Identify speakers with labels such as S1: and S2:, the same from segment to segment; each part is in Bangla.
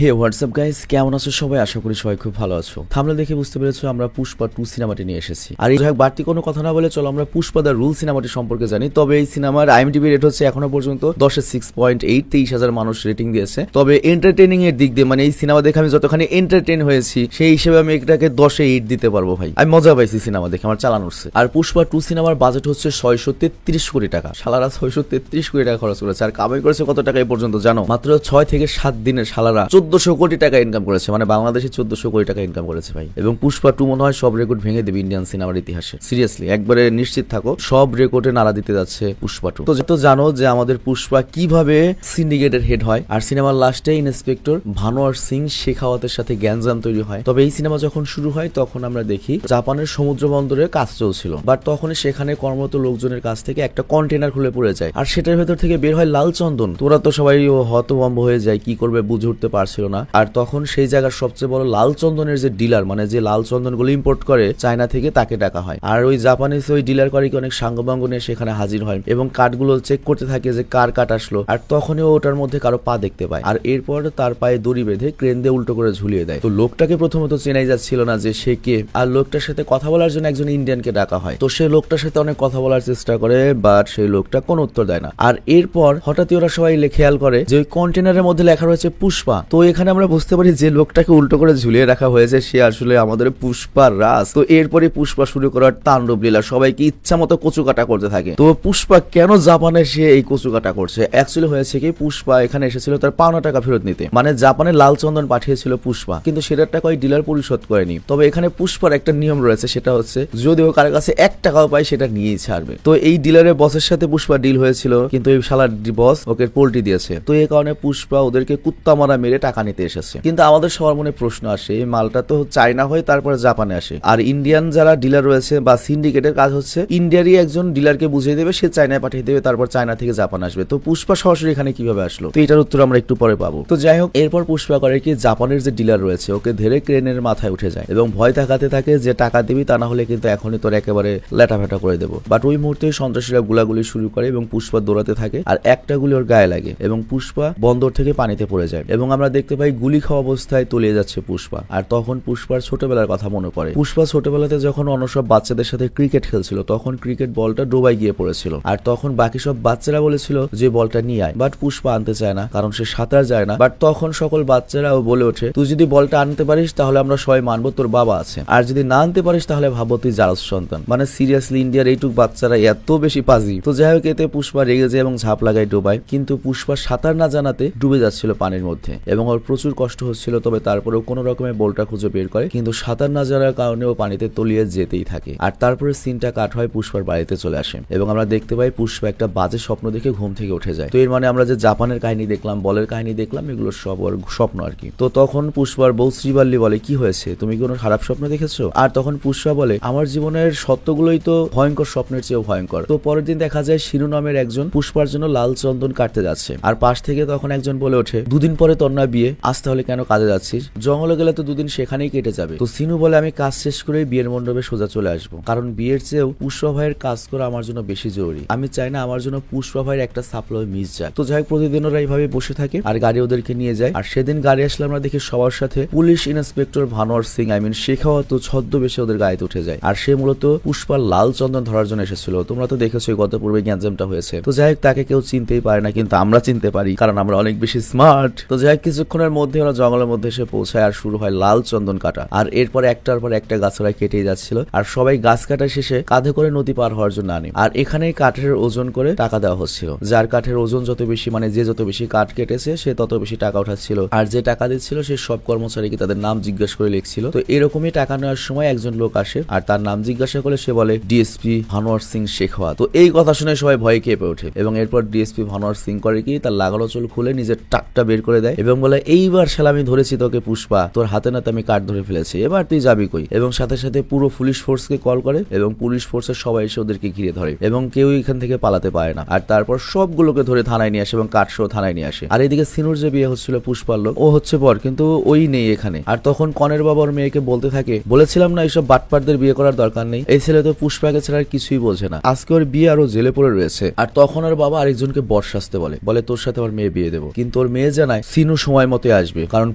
S1: হে হোয়াটসঅ্যাপ গাইস, কেমন আছো সবাই? আশা করি সবাই খুব ভালো আছো। থাম্বনেল দেখে বুঝতে পেরেছো আমরা পুষ্পা 2 সিনেমাটি নিয়ে এসেছি। আর এই বাড়তি কোনো কথা না বলে চলো আমরা পুষ্পা দ্য রুল সিনেমাটি সম্পর্কে জানি। তবে এই সিনেমার IMDb রেট হচ্ছে এখনো পর্যন্ত 10-এর 6.8, 23,000 মানুষ রেটিং দিয়েছে। তবে এন্টারটেইনিং এর দিক দিয়ে মানে এই সিনেমা দেখে আমি যতখানি এন্টারটেইন হয়েছি সেই হিসেবে আমি এটাকে 10-এ 8 দিতে পারবো ভাই। আমি মজা পাইছি সিনেমা দেখে, আমার চালান উঠছে। আর পুষ্পা 2 সিনেমার বাজেট হচ্ছে 633 কোটি টাকা। শালারা 633 কোটি টাকা খরচ করেছে। আর কামাই করেছে কত টাকা এই পর্যন্ত জানো? মাত্র 6 থেকে 7 দিনে শালারা 1400 কোটি টাকা ইনকাম করেছে। মানে বাংলাদেশে 1400 কোটি টাকা ইনকাম করেছে ভাই। এবং পুষ্পা 2 মনে হয় সব রেকর্ড ভেঙে দেবে ইন্ডিয়ান সিনেমার ইতিহাসে। সিরিয়াসলি একবারে নিশ্চিত থাকো, সব রেকর্ডে নাড়া দিতে যাচ্ছে পুষ্পা 2। তো জানো যে আমাদের পুষ্পা কিভাবে সিন্ডিকেটের হেড হয়। আর সিনেমার লাস্টে ইন্সপেক্টর ভানোয়ার সিং শেখাওয়াতের সাথে জ্ঞানজাম তৈরি হয়। তবে এই সিনেমা যখন শুরু হয় তখন আমরা দেখি জাপানের সমুদ্র বন্দরে কাজ চলছিল। বাট তখনই সেখানে কর্মরত লোকজনের কাছ থেকে একটা কন্টেনার খুলে পড়ে যায়। আর সেটার ভেতর থেকে বের হয় লাল চন্দন। তোরা তো সবাই হতভম্ব হয়ে যায়, কি করবে বুঝে উঠতে পারছিল না। আর তখন সেই জায়গার সবচেয়ে বড় লাল চন্দনের যে ডিলার, মানে যে লাল চন্দন গুলো ইম্পোর্ট করে চায়না থেকে, তাকে ডাকা হয়। আর ওই জাপানিজ ওই ডিলার করে কি অনেক সাঙ্গবাঙ্গ নিয়ে সেখানে হাজির হয় এবং কাঠগুলো চেক করতে থাকে যে কার কাঠ আসলো। আর তখনই ওটার মধ্যে কারো পা দেখতে পায়। আর এরপর তার পায়ে দড়ি বেঁধে ক্রেন দিয়ে উল্টো করে ঝুলিয়ে দেয়। তো লোকটাকে প্রথমত চেনাই যাচ্ছিল না যে সে কে। আর লোকটার সাথে কথা বলার জন্য একজন ইন্ডিয়ানকে ডাকা হয়। তো সেই লোকটার সাথে অনেক কথা বলার চেষ্টা করে, বাট সেই লোকটা কোনো উত্তর দেয় না। আর এরপর হঠাৎই ওরা সবাই খেয়াল করে যে ওই কন্টেনারের মধ্যে লেখা রয়েছে পুষ্পা। তো এখানে আমরা বুঝতে পারি যে লোকটাকে উল্টো করে ঝুলিয়ে রাখা হয়েছে সে আসলে আমাদের পুষ্পার রাজ। তো এরপরে পুষ্পা শুরু করার তাণ্ডব লীলা, সবাইকে ইচ্ছা মতো কচু কাটা করতে থাকে। তো পুষ্পা কেন জাপানে সে এই কচু কাটা করছে? অ্যাকচুয়ালি হয়েছে কি, পুষ্পা এখানে এসেছিল তার পাওনা টাকা ফেরত নিতে। মানে জাপানে লাল চন্দন পাঠিয়েছিল পুষ্পা, কিন্তু সেটার টাকা ওই ডিলার পরিশোধ করেনি। তবে এখানে পুষ্পার একটা নিয়ম রয়েছে, সেটা হচ্ছে যদি ও কারো কাছে 1 টাকাও পায় সেটা নিয়েই ছাড়বে। তো এই ডিলারের বসের সাথে পুষ্পা ডিল হয়েছিল, কিন্তু এই শালার বস ওকে পোল্টি দিয়েছে। তো এই কারণে পুষ্পা ওদেরকে কুত্তা মারা মেরে টাকা নিতে এসেছে। কিন্তু আমাদের সবার মনে প্রশ্ন আসে, এই মালটা তো চায়না হয়ে তারপরে জাপানে আসে। আর ইন্ডিয়ান যারা ডিলার রয়েছে বা সিন্ডিকেটের কাজ হচ্ছে ইন্ডিয়ারই একজন ডিলারকে বুঝিয়ে দেবে, সে চায়নায় পাঠিয়ে দেবে, তারপর চায়না থেকে জাপান আসবে। তো পুষ্পা সরাসরি এখানে কিভাবে আসলো? তো এটার উত্তর আমরা একটু পরে পাবো। তো যাই হোক, এরপর পুষ্পা করে কি, জাপানের যে ডিলার রয়েছে ওকে ধরে ক্রেনের মাথায় উঠে যায় এবং ভয় দেখাতে থাকে যে টাকা দিবি, তা না হলে কিন্তু এখনই তোর একেবারে লেটাফেটা করে দেবো। বাট ওই মুহূর্তে সন্ত্রাসীরা গুলাগুলি শুরু করে এবং পুষ্পা দৌড়াতে থাকে। আর একটা গুলি ওর গায়ে লাগে এবং পুষ্পা বন্দর থেকে পানিতে পড়ে যায়। এবং আমরা দেখতে পাই গুলি খাওয়া অবস্থায় তলিয়ে যাচ্ছে পুষ্পা। আর তখন পুষ্পার ছোটবেলার কথা মনে পড়ে। পুষ্পা ছোটবেলাতে যখন অন্য সব বাচ্চাদের সাথে ক্রিকেট খেলছিল তখন ক্রিকেট বলটা ডোবায় গিয়ে পড়েছিল। আর তখন বাকি সব বাচ্চারা বলেছিল যে বলটা নিয়ে আয়, বাট পুষ্পা আনতে চায় না, কারণ সে সাঁতার যায় না। বাট তখন সকল বাচ্চারাও বলে ওঠে, তুই যদি বলটা আনতে পারিস তাহলে আমরা সবাই মানবো তোর বাবা আছে, আর যদি না আনতে পারিস তাহলে ভাবো তুই জারজ সন্তান। মানে সিরিয়াসলি ইন্ডিয়ার এইটুক বাচ্চারা এত বেশি পাজি। তো যাই হোক, এতে পুষ্পা রেগে যায় এবং ঝাঁপ লাগায় ডোবায়। কিন্তু পুষ্পা সাঁতার না জানাতে ডুবে যাচ্ছিল পানির মধ্যে এবং ওর প্রচুর কষ্ট হচ্ছিল। তবে তারপরেও কোনো রকমের বলটা খুঁজে বের করে, কিন্তু সাঁতার না জানার কারণে ও পানিতে তলিয়ে যেতেই থাকে। আর তারপরে সিনটা কাট হয়, পুষ্পার বাড়িতে চলে আসে এবং আমরা দেখতে পাই পুষ্পা একটা বাজে স্বপ্ন দেখে ঘুম থেকে উঠে যায়। তো এর মানে আমরা যে জাপানের কাহিনী দেখলাম, বলের কাহিনী দেখলাম, এগুলো সব ওর স্বপ্ন আর কি। তো তখন পুষ্পার বউ শ্রীবাল্লি বলে, কি হয়েছে, তুমি কোনো খারাপ স্বপ্ন দেখেছো? আর তখন পুষ্পা বলে, আমার জীবনের সত্যগুলোই তো ভয়ঙ্কর স্বপ্নের চেয়েও ভয়ঙ্কর। তো পরের দিন দেখা যায় শিনু নামের একজন পুষ্পার জন্য লাল চন্দন কাটতে যাচ্ছে। আর পাশ থেকে তখন একজন বলে ওঠে, 2 দিন পরে তোর না বিয়ে, আজ তাহলে কেন কাজে যাচ্ছিস? জঙ্গলে গেলে তো 2 দিন সেখানেই কেটে যাবে। তো সিনু বলে, আমি কাজ শেষ করে বিয়ের মণ্ডপে সোজা চলে আসবো, কারণ বিয়ের চেয়েও পুষ্পা ভাইয়ের কাজ করা আমার জন্য বেশি জরুরি। আমি চাই না আমার জন্য পুষ্পা ভাইয়ের একটা সাপ্লাই মিস যায়। তো যাই হোক, প্রতিদিন ওরা এইভাবে বসে থাকে আর গাড়ি ওদেরকে নিয়ে যায়। আর সেদিন গাড়ি আসলে আমরা দেখি সবার সাথে পুলিশ ইন্সপেক্টর ভানোয়ার সিং শেখাওয়াত ছদ্মবেশে ওদের গাড়িতে উঠে যায়। আর সে মূলত পুষ্পার লাল চন্দন ধরার জন্য এসেছিল। তোমরা তো দেখেছো গত পূর্বে গ্যাঞ্জামটা হয়েছে। তো যাই হোক, তাকে কেউ চিনতেই পারে না, কিন্তু আমরা চিনতে পারি, কারণ আমরা অনেক বেশি স্মার্ট। তো যাই হোক, কিছুক্ষণের মধ্যে ওরা জঙ্গলের মধ্যে এসে পৌঁছায় আর শুরু হয় লাল চন্দন কাটা। আর এরপর একটার পর একটা গাছ ওরা কেটেই যাচ্ছিল। আর সবাই গাছ কাটা শেষে কাঁধে করে নদী পার হওয়ার জন্য আনে। আর এখানেই কাঠের ওজন করে টাকা দেওয়া হচ্ছিল। যার কাঠের ওজন যত বেশি, মানে যে যত বেশি কাঠ কেটেছে সে তত বেশি টাকা উঠাচ্ছিল। আর যে টাকা দিচ্ছিল সে সব কর্মচারীকে তাদের নাম জিজ্ঞাসা করে লিখছিল। তো এরকমই টাকা নেওয়ার সময় একজন লোক আসে আর তার নাম জিজ্ঞাসা করলে সে বলে ডিএসপি ভানোয়ার সিং শেখাওয়াত। তো এই কথা শুনে সবাই ভয় কেঁপে ওঠে এবং এরপর ডিএসপি ভানোয়ার সিং করে কি, তার লাগানো চুল খুলে নিজের টাকটা বের করে দেয় এবং বলে, এইবার শালা আমি ধরেছি তোকে পুষ্পা, তোর হাতে নাতে আমি কাঠ ধরে ফেলেছি, এবার তুই যাবি কই? এবং সাথে সাথে পুরো পুলিশ ফোর্সকে কল করে এবং পুলিশ ফোর্সের সবাই এসে ওদেরকে ঘিরে ধরে এবং কেউ এখান থেকে পালাতে পারে না। আর তারপর সবগুলোকে ধরে থানায় নিয়ে আসে এবং কাঠসহ থানায় নিয়ে আসে। আর এদিকে সিনুর যে বিয়ে হচ্ছিল পুষ্পার লোক, ও হচ্ছে বর, কিন্তু ওই নেই এখানে। আর তখন কনের বাবা ওর মেয়েকে বলতে থাকে, বলেছিলাম না এইসব বাটপারদের বিয়ে করার দরকার নেই, এই ছেলে তো পুষ্পাকে ছাড়া কিছুই বোঝে না, আজকে ওর বিয়ে আরো জেলে পড়ে রয়েছে। আর তখন ওর বাবা আরেকজনকে বর সাজতে বলে, তোর সাথে আমার মেয়ে বিয়ে দেবো। কিন্তু ওর মেয়ে জানায়, সিনু সময় সময় মতো আসবে, কারণ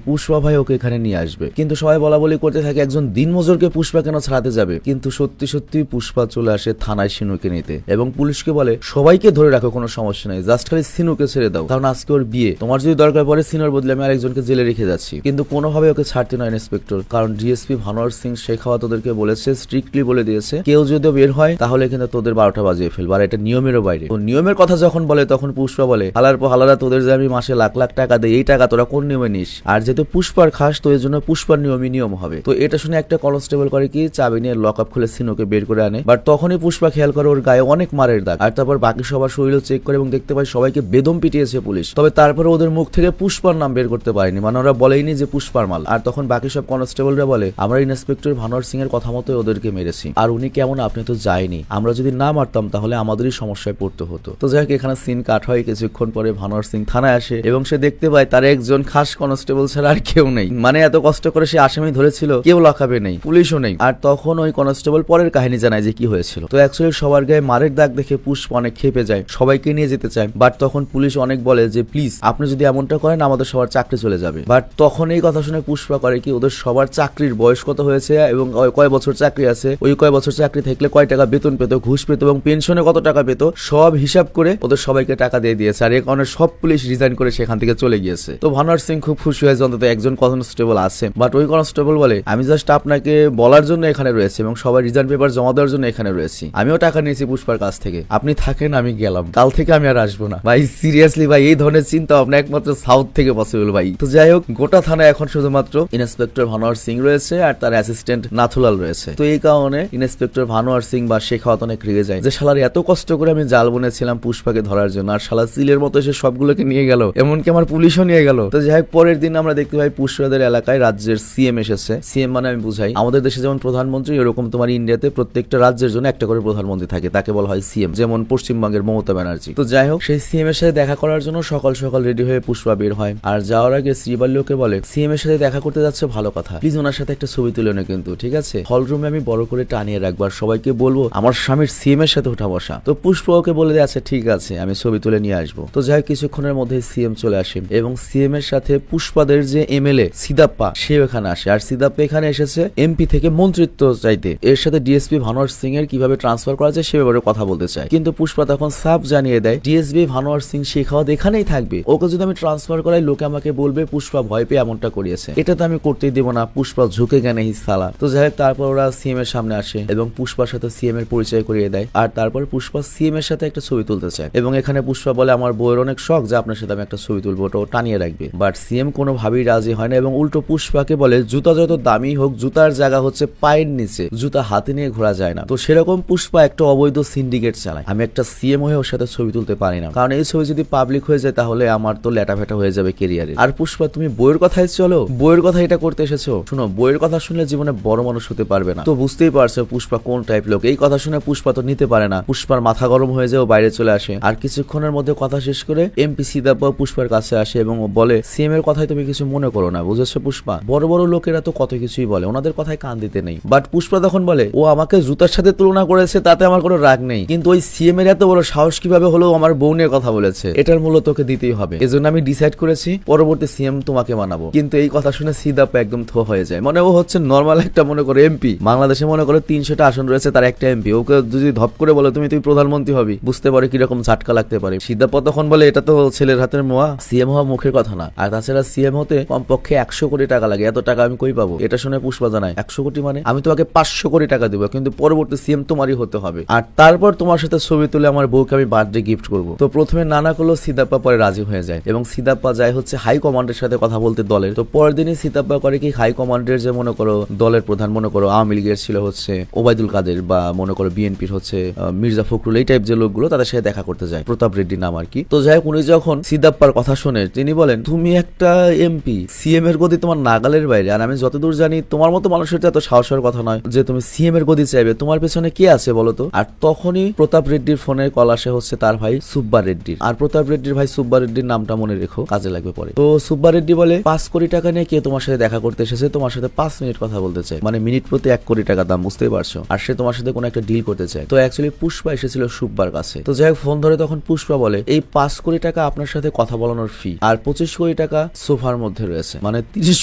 S1: পুষ্পা ভাই ওকে এখানে নিয়ে আসবে। কিন্তু সবাই বলা বলি করতে থাকে একজন দিনমজুরকে পুষ্পা কেন ছাড়াতে যাবে, কিন্তু সত্যি সত্যি পুষ্পা চলে আসে থানায় সিনুকে নিতে এবং পুলিশকে বলে সবাইকে ধরে রাখো, কোনো সমস্যা নাই, জাস্ট খালি সিনুকে ছেড়ে দাও, কারণ আজকে ওর বিয়ে, তোমার যদি দরকার পড়ে সিনুর বদলে আমি আরেকজনকে জেলে রেখে যাচ্ছি। কিন্তু কোনোভাবে ওকে ছাড়তে নয় ইন্সপেক্টর, কারণ ডিএসপি ভানোয়ার সিং শেখাওয়াত ওদেরকে বলেছে, স্ট্রিক্টলি বলে দিয়েছে কেউ যদি বের হয় তাহলে কিন্তু তোদের 12টা বাজিয়ে ফেলবো, আর এটা নিয়মেরও বাইরে। তো নিয়মের কথা যখন বলে তখন পুষ্পা বলে হালার পর হালারা তোদের যে আমি মাসে লাখ লাখ টাকা দেই, এই টাকা তোরা কোন নিয়মে নিস, আর যেহেতু পুষ্পার খাস তো এই জন্য পুষ্পার নিয়মই নিয়ম হবে। তো এটা শুনে একটা কনস্টেবল করে কি চাবি নিয়ে লক আপ খুলে সিনুকে বের করে আনে, বাট তখনই পুষ্পা খেয়াল করে ওর গায়ে অনেক মারের দাগ, আর তারপর বাকি সবার শরীর চেক করে এবং দেখতে পায় সবাইকে বেদম পিটিয়েছে পুলিশ। তবে তারপরে ওদের মুখ থেকে পুষ্পার নাম বের করতে পারেনি, মানে ওরা বলেইনি যে পুষ্পার মাল। আর তখন বাকি সব কনস্টেবলরা বলে আমরা ইন্সপেক্টর ভানোয়ার সিং এর কথা মতো ওদেরকে মেরেছি, আর উনি কেমন আপনি তো যায়নি, আমরা যদি না মারতাম তাহলে আমাদেরই সমস্যায় পড়তে হতো। তো যাই হোক এখানে সিন কাট হয়। কিছুক্ষণ পরে ভানোয়ার সিং থানায় আসে এবং সে দেখতে পায় তার একজন খাস কনস্টেবল ছাড়া আর কেউ নেই, মানে এত কষ্ট করে সে আসামি ধরেছিল কেউ লকাবে নেই, পুলিশও নেই। আর তখন ওই কনস্টেবল পরের কাহিনী জানায় যে কি হয়েছিল। তো অ্যাকচুয়ালি সবার গায়ে মারের দাগ দেখে পুষ্পা অনেক খেপে যায়, সবাইকে নিয়ে যেতে চায়, বাট তখন পুলিশ অনেক বলে যে প্লিজ আপনি যদি এমনটা করেন আমাদের সবার চাকরি চলে যাবে। বাট তখন এই কথা শুনে পুষ্পা করে কি ওদের সবার চাকরির বয়স কত হয়েছে এবং কয় বছর চাকরি আছে, ওই কয় বছর চাকরি থাকলে কয় টাকা বেতন পেত, ঘুষ পেত এবং পেনশনে কত টাকা পেত, সব হিসাব করে ওদের সবাইকে টাকা দিয়ে দিয়েছে। আর এই কারণে সব পুলিশ রিজাইন করে সেখান থেকে চলে গিয়েছে। তো ভানোয়ার সিং খুব খুশি হয়েছে অন্তত একজন কনস্টেবল আছে, বাট ওই কনস্টেবল বলে আমি জাস্ট আপনাকে বলার জন্য এখানে রয়েছে এবং সবাই রিজাইন পেপার জমা দেওয়ার জন্য এখানে রয়েছি, আমিও টাকা নিয়েছি পুষ্পার কাছ থেকে, আপনি থাকেন আমি গেলাম, কাল থেকে আমি আর আসবো না। ভাই সিরিয়াসলি ভাই এই ধরনের চিন্তা ভাবনা একমাত্র সাউথ থেকে পসিবল ভাই। তো যাই হোক গোটা থানায় এখন শুধুমাত্র ইন্সপেক্টর ভানোয়ার সিং রয়েছে আর তার অ্যাসিস্ট্যান্ট নাথুলাল রয়েছে। তো এই কারণে ইন্সপেক্টর ভানোয়ার সিং বা শেখাওয়াত অনেক রেগে যায় যে শালার এত কষ্ট করে আমি জাল বুনেছিলাম পুষ্পাকে ধরার জন্য, আর শালা সিলের মতো এসে সবগুলোকে নিয়ে গেল, এমনকি আমার পুলিশও নিয়ে গেল। তো যাই হোক পরের দিন আমরা দেখতে পাই পুষ্পাদের এলাকায় রাজ্যের সিএম এসেছে। সিএম মানে আমি বুঝাই আমাদের দেশে যেমন প্রধানমন্ত্রী, এরকম তোমার ইন্ডিয়াতে প্রত্যেকটা রাজ্যের জন্য একটা করে প্রধানমন্ত্রী থাকে, তাকে বলা হয় সিএম, যেমন পশ্চিমবঙ্গের মমতা ব্যানার্জি। তো যাই হোক সেই সিএম এর সাথে দেখা করার জন্য সকাল সকাল রেডি হয়ে পুষ্পা বের হয়, আর যাওয়ার আগে শ্রীবাল্যকে বলে সিএম এর সাথে দেখা করতে যাচ্ছে ভালো কথা, প্লিজ ওনার সাথে একটা ছবি তুলে না কিন্তু, ঠিক আছে, হল রুমে আমি বড় করে টানিয়ে রাখবার, সবাইকে বলবো আমার স্বামীর সিএম এর সাথে উঠা বসা। তো পুষ্পা ওকে বলে দেয় আচ্ছা ঠিক আছে আমি ছবি তুলে নিয়ে আসবো। তো যাই হোক কিছুক্ষণের মধ্যে সিএম চলে আসে এবং সিএম এর সাথে পুষ্পাদের যে এমএলএ সিদাপ্পা সে এখানে আসে, আর সিদাপ্পা এখানে এসেছে এমপি থেকে মন্ত্রিত্ব চাইতে, এর সাথে ডিএসপি ভানোয়ার সিং এর কিভাবে ট্রান্সফার করা যায় সে ব্যাপারে কথা বলতে চায়। কিন্তু পুষ্পা তখন সাফ জানিয়ে দেয় ডিএসপি ভানোয়ার সিং শেখাওয়াত এখানেই থাকবে, ওকে যদি আমি ট্রান্সফার করাই লোকে আমাকে বলবে পুষ্পা ভয় পেয়ে এমনটা করিয়েছে, এটা তো আমি করতেই দেবো না, পুষ্পা ঝুঁকে গেনে হিসালা। তো যাই হোক তারপর ওরা সিএম এর সামনে আসে এবং পুষ্পার সাথে সিএম এর পরিচয় করিয়ে দেয়, আর তারপর পুষ্পা সিএম এর সাথে একটা ছবি তুলতে চায় এবং এখানে পুষ্পা বলে আমার বউয়ের অনেক শখ যে আপনার সাথে আমি একটা ছবি তুলবো, ওটা টানিয়ে রাখবে। বাট সিএম কোনোভাবেই রাজি হয় না এবং উল্টো পুষ্পাকে বলে জুতা যত দামি হোক জুতার জায়গা হচ্ছে পায়ের নিচে, জুতা হাতে নিয়ে ঘোরা যায় না। তো সেরকম পুষ্পা একটা অবৈধ সিন্ডিকেট চালায়, আমি একটা সিএম হয়ে ওর সাথে ছবি তুলতে পারি না, কারণ এই ছবি যদি পাবলিক হয়ে যায় তাহলে আমার তো লেটা ফেটা হয়ে যাবে কেরিয়ারে। আর পুষ্পা তুমি বইয়ের কথাই চলো, বইয়ের কথা এটা করতে এসেছো, শুনো বইয়ের কথা শুনলে জীবনে বড় মানুষ হতে পারবে না। তো বুঝতেই পারছো পুষ্পা কোন টাইপ লোক। এই কথা শুনে পুষ্পা তো নিতে পারে না, পুষ্পার মাথা গরম হয়ে যায়, বাইরে চলে আসে। আর কিছুক্ষণের মধ্যে কথা শেষ করে এমপি সিদাপ্পা পুষ্পার কাছে আসে এবং বলে সিএম এর কথাই তুমি কিছু মনে করো না, বুঝেছো পুষ্পা, বড় বড় লোকেরা তো কত কিছুই বলে, ওনাদের কথায় কান দিতে নেই। বাট পুষ্পা তখন বলে ও আমাকে জুতার সাথে তুলনা করেছে তাতে আমার কোনো রাগ নেই, কিন্তু ওই সিএম এর এত বড় সাহস কিভাবে হলো আমার বউ নিয়ে কথা বলেছে, এটার মূল্য তোকে দিতেই হবে, এজন্য আমি ডিসাইড করেছি পরবর্তী সিএম তোমাকে বানাবো। কিন্তু এই কথা শুনে সিদাপ্পা একদম থো হয়ে যায়, মানে ও হচ্ছে নর্মাল একটা মনে করো এমপি, বাংলাদেশে মনে করো 300টা আসন রয়েছে তার একটা এমপি, ওকে যদি ধপ করে বলো তুমি প্রধানমন্ত্রী হবি, বুঝতে পারে কিরকম ঝাটকা লাগতে পারে। সিদাপ্পা তখন বলে এটা তো ছেলের হাতের মোয়া, সিএম হওয়া মুখের কথা না, আর তাছাড়া সিএম হতে কমপক্ষে 100 কোটি টাকা লাগে, এত টাকা আমি কই পাবো। এটা শুনে পুষ্পা জানায় 100 কোটি মানে আমি তোমাকে 500 কোটি টাকা দিব, কিন্তু পরবর্তী সিএম তোমারই হতে হবে, আর তারপর তোমার সাথে ছবি তুলে আমার বউকে আমি বার্থডে গিফট করবো। তো প্রথমে নানা করলো, সিদাপ্পা পরে রাজি হয়ে যায় এবং সিদাপ্পা যায় হচ্ছে হাই কমান্ডের সাথে কথা বলতে দলের। তো পরের দিনই সিদাপ্পা করে কি হাই কমান্ডের যে মনে করো দলের প্রধান, মনে করো আওয়ামী লীগের ছিল হচ্ছে ওবায়দুল কাদের বা মনে করো বিএনপির হচ্ছে মির্জা ফখরুল, এই টাইপ যে লোকগুলো তাদের সাথে দেখা করতে যায়, প্রতাপ রেড্ডি নাম আর কি। তো যাই হোক উনি যখন সিদাপ্পার কথা শুনে তিনি বলেন তুমি একটা এমপি, সিএম এর গদি তোমার নাগালের বাইরে, আর আমি যতদূর জানি তোমার মতো মানুষের তো এত সাহসের কথা নয় যে তুমি সিএম এর গদি চাইবে, তোমার পেছনে কে আছে বলো তো। আর তখনই প্রতাপ রেড্ডির ফোনে কল আসে হচ্ছে তার ভাই সুব্বা রেড্ডির, আর প্রতাপ রেড্ডির ভাই সুব্বা রেড্ডির নামটা মনে রেখো, কাজে লাগবে পরে। তো সুব্বা রেড্ডি বলে 5 কোটি টাকা নিয়ে কে তোমার সাথে দেখা করতে এসেছে, তোমার সাথে 5 মিনিট কথা বলতে চায়, মানে মিনিট প্রতি 1 কোটি টাকা দাম, বুঝতেই পারছো, আর সে তোমার সাথে কোনো একটা ডিল করতে চায়। তো অ্যাকচুয়ালি পুষ্পা এসেছিল সুব্বার কাছে। তো যাই হোক ফোন ধরে তখন পুষ্পা বলে এই 5 কোটি টাকা আপনার সাথে কথা বলানোর ফি, আর 25 কোটি টাকা সোফার মধ্যে রয়েছে, মানে 30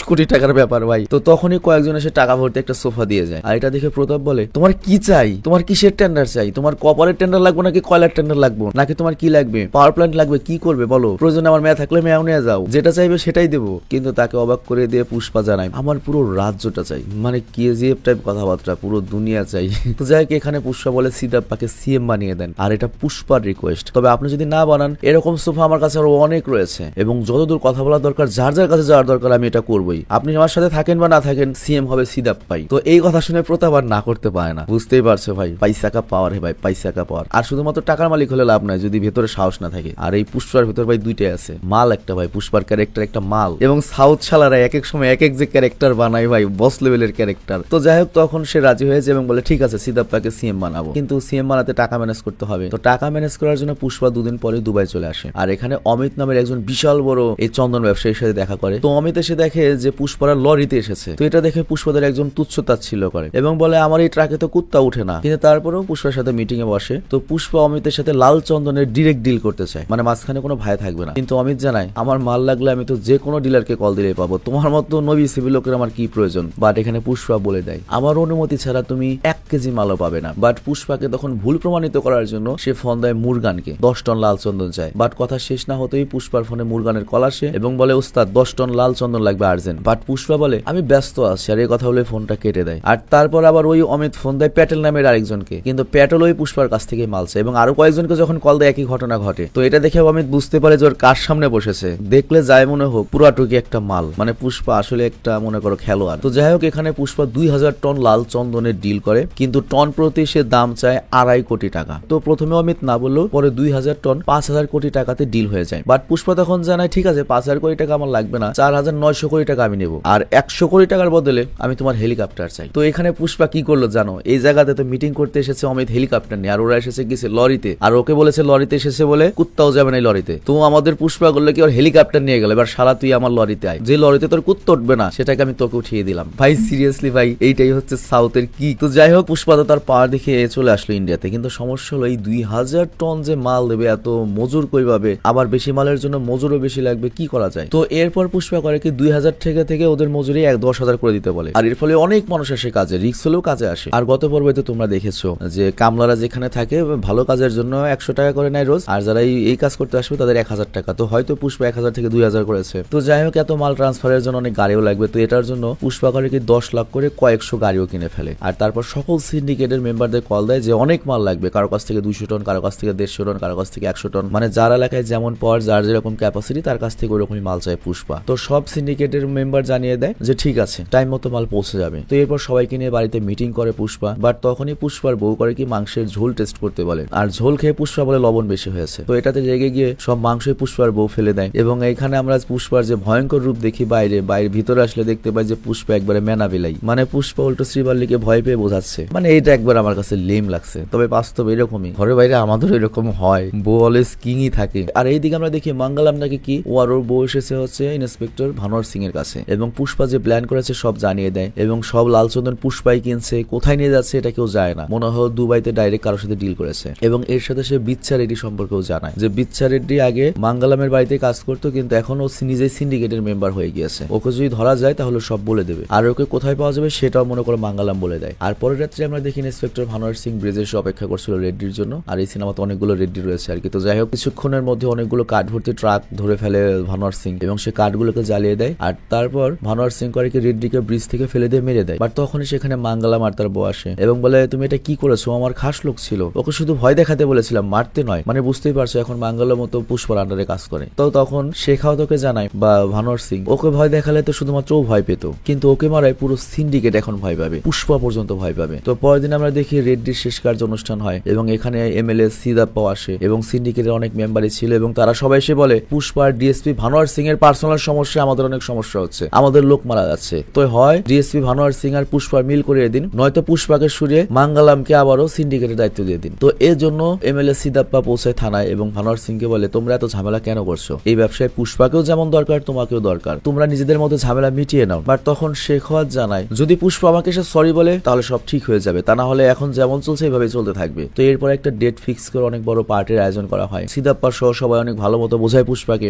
S1: কোটি টাকার ব্যাপার ভাই। তো তখনই কয়েকজন এসে টাকা ভর্তি একটা সোফা দিয়ে যায়। আর এটা দেখে প্রতাপ বলে, তোমার কি চাই, তোমার কিসের টেন্ডার চাই, তোমার কপারের টেন্ডার লাগবে নাকি কয়লার টেন্ডার লাগবে, নাকি তোমার কি লাগবে, পাওয়ার প্ল্যান্ট লাগবে, কি করবে বলো, প্রয়োজনে আমার মেয়ে থাকলে মেয়েও নিয়ে যাও, যেটা চাইবে সেটাই দেবো। কিন্তু তাকে অবাক করে দিয়ে পুষ্পা জানায়, আমার পুরো রাজ্যটা চাই, মানে কেজিএফ টাইপ কথাবার্তা, পুরো দুনিয়া চাই। তো যাই হোক, এখানে পুষ্পা বলে সিদ্ধাপ্পাকে সিএম বানিয়ে দেন, আর এটা পুষ্পার রিকোয়েস্ট, তবে আপনি যদি না বানান এরকম সোফা আমার কাছে আরো অনেক রয়েছে, এবং যতদূর কথা বলা দরকার, যার যার কাছে যাওয়ার দরকার আমি এটা করবোই, আপনি আমার সাথে থাকেন বা না থাকেন, সিএম হবে সিদ্ধাপ্পাই। তো এই কথা শুনে প্রতাপ আর না করতে পারে না, বুঝতেই পারছো ভাই, পয়সা কা পাওয়ার হে ভাই, পয়সা কা পাওয়ার। আর শুধুমাত্র টাকার মালিক হলে লাভ নাই যদি ভেতরে সাহস না থাকে। আর এই পুষ্পার ভেতর ভাই দুইটাই আছে, মাল একটা ভাই, পুষ্পার ক্যারেক্টার একটা মাল, এবং সাউথ শালারা এক এক সময় এক এক যে ক্যারেক্টার বানায় ভাই, বস লেভেলের ক্যারেক্টার। তো যাই হোক, তখন সে রাজি হয়েছে এবং বলে ঠিক আছে সিদ্ধাপ্পাকে সিএম বানাবো, কিন্তু সিএম বানাতে টাকা ম্যানেজ করতে হবে। তো টাকা ম্যানেজ করার জন্য পুষ্পা দুদিন পরে দুবাই চলে আসে। আর এখানে অমিত নামের একজন বিশাল বড় এই চন্দন ব্যবসায়ীর সাথে দেখা করে। তো অমিত এসে দেখে যে পুষ্পারা লরিতে এসেছে। তো এটা দেখে পুষ্পাদের একজন তুচ্ছ তাচ্ছিল্য করে এবং বলে, আমার এই ট্রাকে তো কুত্তা উঠে না। কিন্তু তারপরেও পুষ্পার সাথে মিটিং এ বসে। তো পুষ্পা অমিতের সাথে লাল চন্দনের ডিরেক্ট ডিল করতে চায়, মানে মাঝখানে কোনো ভাই থাকবে না। কিন্তু অমিত জানায়, আমার মাল লাগলে আমি তো যে কোনো ডিলারকে কল দিলেই পাবো, তোমার মতো নবী সিভিল লোকের আমার কি প্রয়োজন। বাট এখানে পুষ্পা বলে দেয়, আমার অনুমতি ছাড়া তুমি 1 কেজি মালও পাবে না। বাট পুষ্পাকে তখন ভুল প্রমাণিত করার জন্য সে ফোন দেয় মুরগানকে, 10 টন লাল চন্দন চায়। বাট কথা শেষ না হতেই পুষ্পার ফোনে মুরগানের কল আসে এবং বলে, ওস্তাদ 10 টন লাল চন্দন লাগবে আর্জেন্ট। বাট পুষ্পা বলে, আমি ব্যস্ত আছি, আর এই কথা বলে ফোনটা কেটে দেয়। আর তারপর আবার ওই অমিত ফোন দেয় প্যাটেল নামের আরেকজনকে, কিন্তু প্যাটেল ওই পুষ্পার কাছ থেকে মাল চায় এবং আরো কয়েকজনকে যখন কল দেয় একই ঘটনা ঘটে। তো এটা দেখে অমিত বুঝতে পারে যে ওর কার সামনে বসেছে, দেখলে যায় মনে হোক পুরাটুকি একটা মাল, মানে পুষ্পা আসলে একটা মনে করো খেলোয়াড়। তো যাই হোক, এখানে পুষ্পা 2000 টন লাল চন্দনের ডিল করে, কিন্তু টন প্রতি সে দাম চায় 2.5 কোটি টাকা। তো প্রথমে অমিত না বললেও পরে 2000 টন 5000 কোটি টাকাতে ডিল হয়ে যায়। বাট পুষ্পা তখন জানায়, ঠিক আছে 5000 কোটি টাকা আমার লাগবে না, 4900 কোটি টাকা আমি নেবো, আর 100 কোটি টাকার বদলে আমি তোমার হেলিকপ্টার চাই। তো এখানে পুষ্পা কি করলো জানো, এই জায়গাতে তো মিটিং করতে এসেছে অমিত হেলিকপ্টার নিয়ে, আর ওরা এসেছে গেছে লরিতে, আর ওকে বলেছে লরিতে এসেছে বলে কুত্তাও যাবে না লরিতে। তো আমাদের পুষ্পা করলে কি ওর হেলিকপ্টার নিয়ে গেল, এবার শালা তুই আমার লরিতে আয়, যে লরিতে তোর কুত্তা উঠবে না সেটাকে আমি তোকে উঠিয়ে দিলাম। ভাই সিরিয়াসলি ভাই, এইটাই হচ্ছে সাউথের কি। তো যাই হোক, পুষ্পা তো তার পাওয়ার দেখে চলে আসলো ইন্ডিয়াতে, কিন্তু সমস্যা হলো এই 2000 টন যে মাল দেবে, এত মজুর কই পাবে, আবার বেশি মালের জন্য মজুরও বেশি লাগবে, কি করা যায়। তো এরপর পুষ্পা করে কি 2000 থেকে ওদের মজুরি 10,000 করে দিতে বলে। আর এর ফলে অনেক মানুষ আসে কাজে, রিস্ক হলেও কাজে আসে। আর গত পর্বে তো তোমরা দেখেছো যে কামলারা যেখানে থাকে ভালো কাজের জন্য 100 টাকা করে নেয় রোজ, আর যারা এই কাজ করতে আসবে তাদের 1000 টাকা। তো হয়তো পুষ্পা 1000 থেকে 2000 করেছে। তো যাই হোক, এত মাল ট্রান্সফারের জন্য অনেক গাড়িও লাগবে। তো এটার জন্য পুষ্পা করে কি 10 লাখ করে কয়েকশো গাড়িও কিনে ফেলে। আর তারপর সকল সিন্ডিকেটের মেম্বারদের কল দেয় যে অনেক মাল লাগবে, কারো কাছ থেকে 200 টন, কারো কাছ থেকে 150 টন, কারো কাছ থেকে 100 টন, মানে যার এলাকায় যেমন পাওয়ার, যার যেরকম ক্যাপাসিটি, তার কাছ থেকে ওরকমই মাল চায় পুষ্পা। তো সব সিন্ডিকেটের মেম্বার জানিয়ে দেয় যে ঠিক আছে, টাইম মতো মাল পৌঁছে যাবে। তো এরপর সবাইকে নিয়ে বাড়িতে মিটিং করে পুষ্পা। বাট তখনই পুষ্পার বউ করে কি মাংসের ঝোল টেস্ট করতে বলে, আর ঝোল খেয়ে পুষ্পা বলে লবণ বেশি হয়েছে। তো এটাতে রেগে গিয়ে সব মাংসই পুষ্পার বউ ফেলে দেয়। এবং এখানে আমরা পুষ্পার যে ভয়ঙ্কর রূপ দেখি বাইরে ভিতরে আসলে দেখতে পাই যে পুষ্পা একবারে মেনা বিলাই, মানে পুষ্পা উল্টো শ্রীবাল্লিকে ভয় পেয়ে বোঝাচ্ছে। মানে এটা একবার আমার কাছে লেম লাগছে, তবে বাস্তব এরকমই, ঘরে বাইরে আমাদের এরকম হয়, বউ অলওয়েজ কিংই থাকে। আর এইদিকে আমরা দেখি মঙ্গলম নাকি কি ওর বউ এসেছে হচ্ছে ইন্সপেক্টর ভানোয়ার সিং এর কাছে, এবং পুষ্পা যে প্ল্যান করেছে সব জানিয়ে দেয়, এবং সব লাল চন্দন পুষ্পাই কিনছে, কোথায় নিয়ে যাচ্ছে এটা কেউ যায় না, মনে হয় দুবাইতে ডাইরেক্ট কারোর সাথে ডিল করেছে। এবং এর সাথে সে বিচ্ছা রেড্ডি সম্পর্কেও জানায় যে বিচ্ছা রেড্ডি আগে মঙ্গলমের বাড়িতে কাজ করতো, কিন্তু এখন ও নিজেই সিন্ডিকেটের মেম্বার হয়ে গিয়েছে, ওকে যদি ধরা যায় তাহলে সব বলে দেবে, আর ওকে কোথায় পাওয়া যাবে সেটাও মনে করে মঙ্গলম বলে দেয়। আর পরের রাত্রে আমরা দেখি ইন্সপেক্টর ভানোয়ার সিং ব্রিজে এসে অপেক্ষা করছিল রেড্ডির জন্য, আর এই সিনেমাতে অনেকগুলো রেড্ডি রয়েছে আর কি। তো যাই হোক, কিছুক্ষণের মধ্যে অনেকগুলো কাঠ ভর্তি ট্রাক ধরে ফেলে ভানোয়ার সিং, এবং সে কাঠগুলোকে জ্বালিয়ে দেয়। আর তারপর ভানোয়ার সিং করে কি রেড্ডিকে ব্রিজ থেকে ফেলে দিয়ে মেরে দেয়। বাট তখনই সেখানে মঙ্গলম আর তার বউ আসে এবং বলে, তুমি এটা কি করেছো, আমার খাস লোক ছিল, ওকে শুধু ভয় দেখাতে বলেছিলাম, মারতে নয়। মানে বুঝতেই পারছো এখন মঙ্গলম মতো পুষ্পার আন্ডারে কাজ করে। তো তখন শেখাও তোকে জানায় বা ভানোয়ার সিং, ওকে ভয় দেখালে তো শুধুমাত্র ও ভয় পেত, কিন্তু ওকে মারায় পুরো সিন্ডিকেট এখন ভয় পাবে, পুষ্পা পর্যন্ত ভয় পাবে। তো পরের দিন আমরা দেখি রেড্ডির শেষ কার্য অনুষ্ঠান হয়, এবং এখানে এমএলএ সিদাপ্পাও আসে, এবং সিন্ডিকেটের অনেক মেম্বারই ছিল, এবং তারা সবাই এসে বলে পুষ্পা ডিএসপি ভানোয়ার সিং এর পার্সোনাল সমস্যা, আমাদের অনেক সমস্যা হচ্ছে, আমাদের লোক মারা যাচ্ছে। তো হয় ডিএসপি ভানোয়ার সিং আর পুষ্পার মিল করিয়ে দিন, নয়তো পুষ্পাকে সরিয়ে মঙ্গলমকে আবারও সিন্ডিকেটের দায়িত্ব দিয়ে দিন। তো এর জন্য এমএলএ সিদাপ্পা পৌঁছায় থানায় এবং ভানোয়ার সিংকে বলে, তোমরা এত ঝামেলা কেন করছো, এই ব্যবসায় পুষ্পাকেও যেমন দরকার তোমাকেও দরকার, তোমরা নিজেদের মধ্যে ঝামেলা মিটিয়ে নাও। বাট তখন শেখাওয়াত জানায়, যদি পুষ্পা আমাকে এসে সরি বলে তাহলে সব ঠিক হয়ে যাবে, তা না হলে এখন যেমন চলছে এইভাবে চলতে থাকবে। তো এরপর একটা ডেট ফিক্স করে অনেক বড় পার্টির আয়োজন করা হয়, সিদাপ্পা সহ সবাই অনেক ভালো মতো বোঝায় পুষ্পাকে